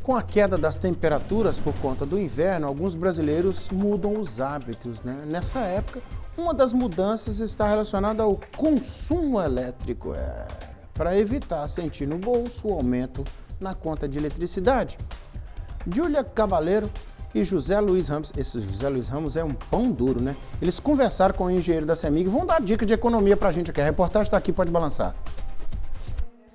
Com a queda das temperaturas por conta do inverno, alguns brasileiros mudam os hábitos, né? Nessa época, uma das mudanças está relacionada ao consumo elétrico, para evitar sentir no bolso o aumento na conta de eletricidade. Júlia Cavaleiro e José Luiz Ramos, esse José Luiz Ramos é um pão duro, né? Eles conversaram com o engenheiro da CEMIG e vão dar dica de economia para a gente aqui. A reportagem está aqui, pode balançar.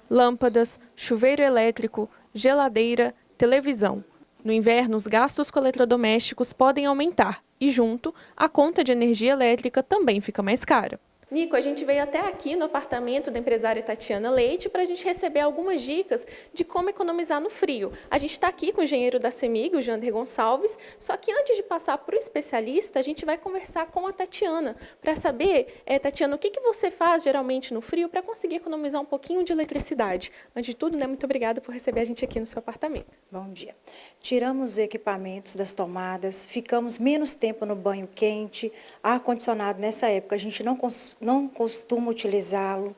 Lâmpadas, chuveiro elétrico, geladeira, televisão. No inverno, os gastos com eletrodomésticos podem aumentar e, junto, a conta de energia elétrica também fica mais cara. Nico, a gente veio até aqui no apartamento da empresária Tatiana Leite para a gente receber algumas dicas de como economizar no frio. A gente está aqui com o engenheiro da CEMIG, o Jander Gonçalves, só que antes de passar para o especialista, a gente vai conversar com a Tatiana para saber, Tatiana, o que você faz geralmente no frio para conseguir economizar um pouquinho de eletricidade. Antes de tudo, né, muito obrigada por receber a gente aqui no seu apartamento. Bom dia. Tiramos os equipamentos das tomadas, ficamos menos tempo no banho quente, ar-condicionado nessa época a gente não costuma utilizá-lo.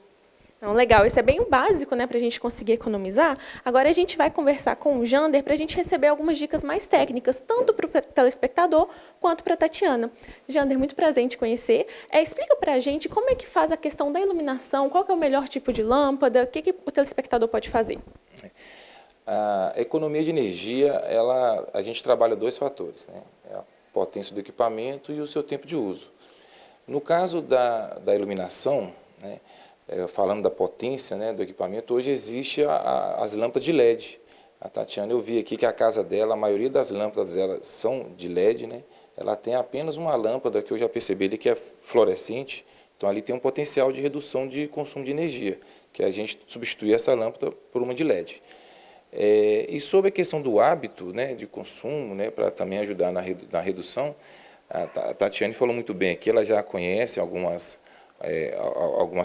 Legal, isso é bem o básico, né, para a gente conseguir economizar. Agora a gente vai conversar com o Jander para a gente receber algumas dicas mais técnicas, tanto para o telespectador quanto para a Tatiana. Jander, muito prazer em te conhecer. Explica para a gente como é que faz a questão da iluminação, qual que é o melhor tipo de lâmpada, o que o telespectador pode fazer? A economia de energia, a gente trabalha dois fatores, né? A potência do equipamento e o seu tempo de uso. No caso da iluminação, né, falando da potência, né, do equipamento, hoje existe as lâmpadas de LED. A Tatiana, eu vi aqui que a casa dela, a maioria das lâmpadas dela são de LED, né? Ela tem apenas uma lâmpada que eu já percebi ali que é fluorescente, então ali tem um potencial de redução de consumo de energia, que a gente substitui essa lâmpada por uma de LED. E sobre a questão do hábito, né, de consumo, né, para também ajudar na redução, a Tatiane falou muito bem aqui, ela já conhece algumas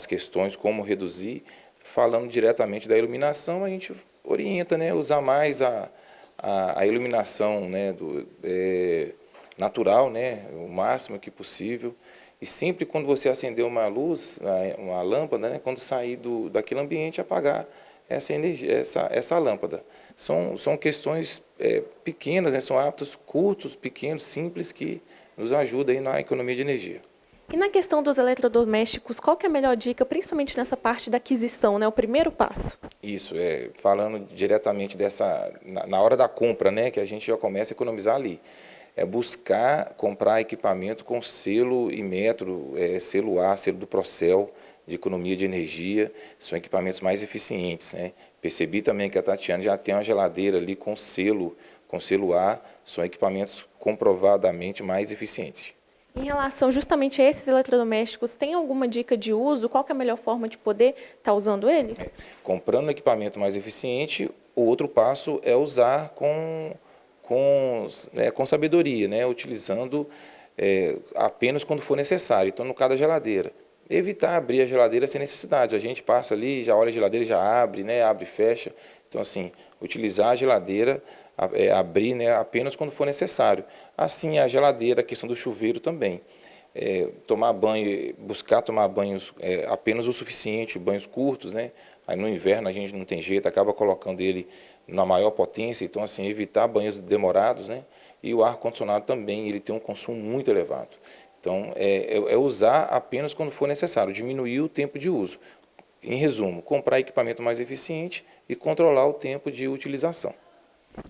questões, como reduzir. Falando diretamente da iluminação, a gente orienta, né, usar mais a iluminação, né, natural, né, o máximo que possível. E sempre quando você acender uma luz, uma lâmpada, né, quando sair daquele ambiente, apagar essa energia, essa lâmpada. São questões pequenas, né, são hábitos curtos, pequenos, simples, que nos ajudam aí na economia de energia. E na questão dos eletrodomésticos, qual que é a melhor dica, principalmente nessa parte da aquisição, né, o primeiro passo? Isso, falando diretamente na hora da compra, né, que a gente já começa a economizar ali. Buscar comprar equipamento com selo Inmetro, selo A, selo do Procel, de economia de energia, são equipamentos mais eficientes, né? Percebi também que a Tatiana já tem uma geladeira ali com selo A, são equipamentos comprovadamente mais eficientes. Em relação justamente a esses eletrodomésticos, tem alguma dica de uso? Qual que é a melhor forma de poder estar usando eles? Comprando um equipamento mais eficiente, o outro passo é usar com sabedoria, né? Utilizando apenas quando for necessário. Então, no caso da geladeira, evitar abrir a geladeira sem necessidade. A gente passa ali, já olha a geladeira, já abre, né? Abre e fecha. Então, assim, utilizar a geladeira, abrir, né, apenas quando for necessário. Assim, a geladeira, a questão do chuveiro também. Tomar banho, buscar tomar banhos apenas o suficiente, banhos curtos, né? Aí no inverno a gente não tem jeito, acaba colocando ele na maior potência, então assim, evitar banhos demorados, né? E o ar-condicionado também, ele tem um consumo muito elevado. Então, usar apenas quando for necessário, diminuir o tempo de uso. Em resumo, comprar equipamento mais eficiente e controlar o tempo de utilização.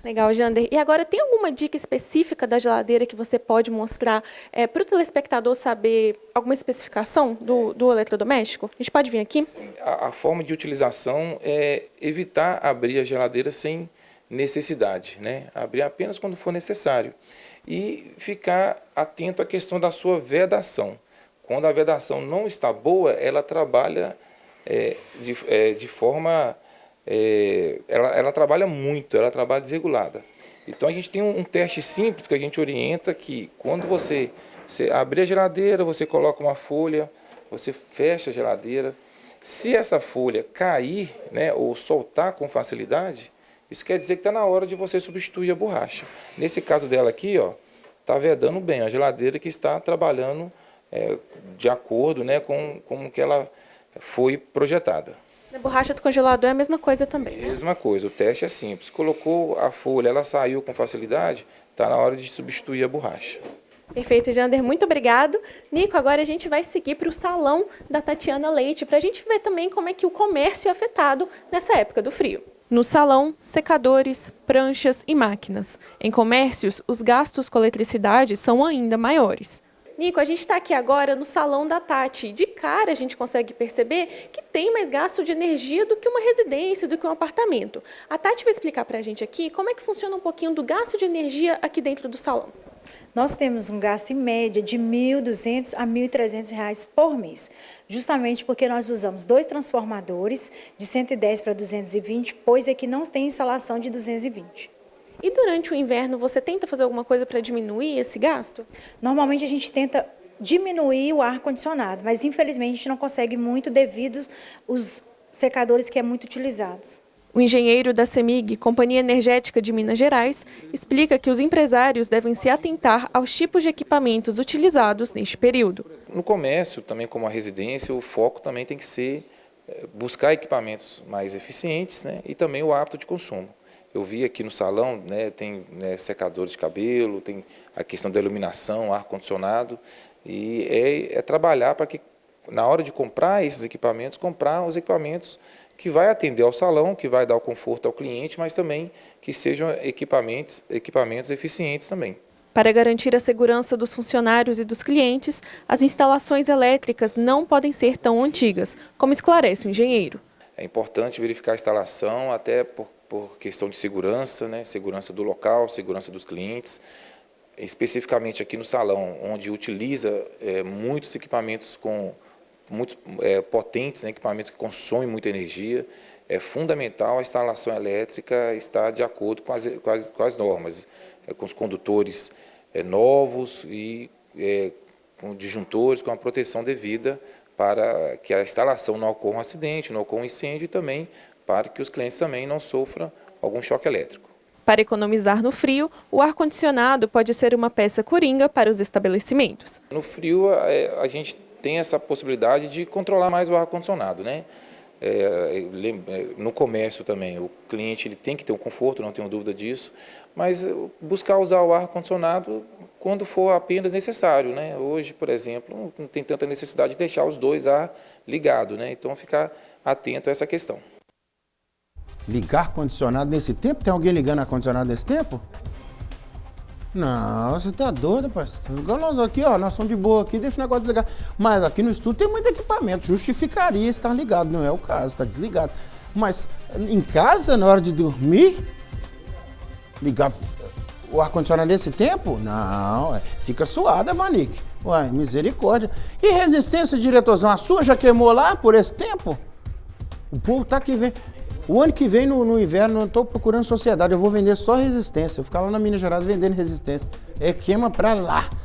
Legal, Jander. E agora, tem alguma dica específica da geladeira que você pode mostrar para o telespectador saber alguma especificação do eletrodoméstico? A gente pode vir aqui? A forma de utilização é evitar abrir a geladeira sem necessidade, né? Abrir apenas quando for necessário. E ficar atento à questão da sua vedação. Quando a vedação não está boa, ela trabalha de forma... ela trabalha muito, ela trabalha desregulada. Então a gente tem um teste simples que a gente orienta que quando você abrir a geladeira, você coloca uma folha, você fecha a geladeira. Se essa folha cair, né, ou soltar com facilidade, isso quer dizer que está na hora de você substituir a borracha. Nesse caso dela aqui, está vedando bem, a geladeira que está trabalhando de acordo, né, com que ela foi projetada. Na borracha do congelador é a mesma coisa também, né? Mesma coisa, o teste é simples. Colocou a folha, ela saiu com facilidade, está na hora de substituir a borracha. Perfeito, Jander, muito obrigado. Nico, agora a gente vai seguir para o salão da Tatiana Leite, para a gente ver também como é que o comércio é afetado nessa época do frio. No salão, secadores, pranchas e máquinas. Em comércios, os gastos com eletricidade são ainda maiores. Nico, a gente está aqui agora no salão da Tati. De cara, a gente consegue perceber que tem mais gasto de energia do que uma residência, do que um apartamento. A Tati vai explicar para a gente aqui como é que funciona um pouquinho do gasto de energia aqui dentro do salão. Nós temos um gasto em média de R$ 1.200 a R$ 1.300 por mês, justamente porque nós usamos 2 transformadores de 110 para 220, pois aqui não tem instalação de 220. E durante o inverno, você tenta fazer alguma coisa para diminuir esse gasto? Normalmente a gente tenta diminuir o ar-condicionado, mas infelizmente a gente não consegue muito devido aos secadores que é muito utilizados. O engenheiro da CEMIG, Companhia Energética de Minas Gerais, explica que os empresários devem se atentar aos tipos de equipamentos utilizados neste período. No comércio, também como a residência, o foco também tem que ser buscar equipamentos mais eficientes, né, e também o hábito de consumo. Eu vi aqui no salão, né, tem secadores de cabelo, tem a questão da iluminação, ar-condicionado, e é trabalhar para que, na hora de comprar esses equipamentos, comprar os equipamentos que vai atender ao salão, que vai dar o conforto ao cliente, mas também que sejam equipamentos eficientes também. Para garantir a segurança dos funcionários e dos clientes, as instalações elétricas não podem ser tão antigas, como esclarece o engenheiro. É importante verificar a instalação, até por questão de segurança, né? Segurança do local, segurança dos clientes. Especificamente aqui no salão, onde utiliza muitos equipamentos muito potentes, né, equipamentos que consomem muita energia, é fundamental a instalação elétrica estar de acordo com as normas, com os condutores novos e com disjuntores, com a proteção devida para que a instalação não ocorra um acidente, não ocorra um incêndio e também para que os clientes também não sofram algum choque elétrico. Para economizar no frio, o ar-condicionado pode ser uma peça coringa para os estabelecimentos. No frio, a gente tem essa possibilidade de controlar mais o ar-condicionado, né? No comércio também, o cliente ele tem que ter um conforto, não tenho dúvida disso, mas buscar usar o ar-condicionado quando for apenas necessário, né? Hoje, por exemplo, não tem tanta necessidade de deixar os 2 ar ligados, né? Então, ficar atento a essa questão. Ligar ar-condicionado nesse tempo? Tem alguém ligando ar-condicionado nesse tempo? Não, você tá doido, parceiro. Nós aqui, ó, nós estamos de boa aqui, deixa o negócio desligar. Mas aqui no estúdio tem muito equipamento, justificaria estar ligado, não é o caso, está desligado. Mas em casa, na hora de dormir, ligar o ar-condicionado nesse tempo? Não, fica suada, Vanik. Uai, misericórdia. E resistência, diretorzão, a sua já queimou lá por esse tempo? O povo tá que vem. O ano que vem, no inverno, eu estou procurando sociedade. Eu vou vender só resistência. Eu vou ficar lá na Minas Gerais vendendo resistência. Queima pra lá.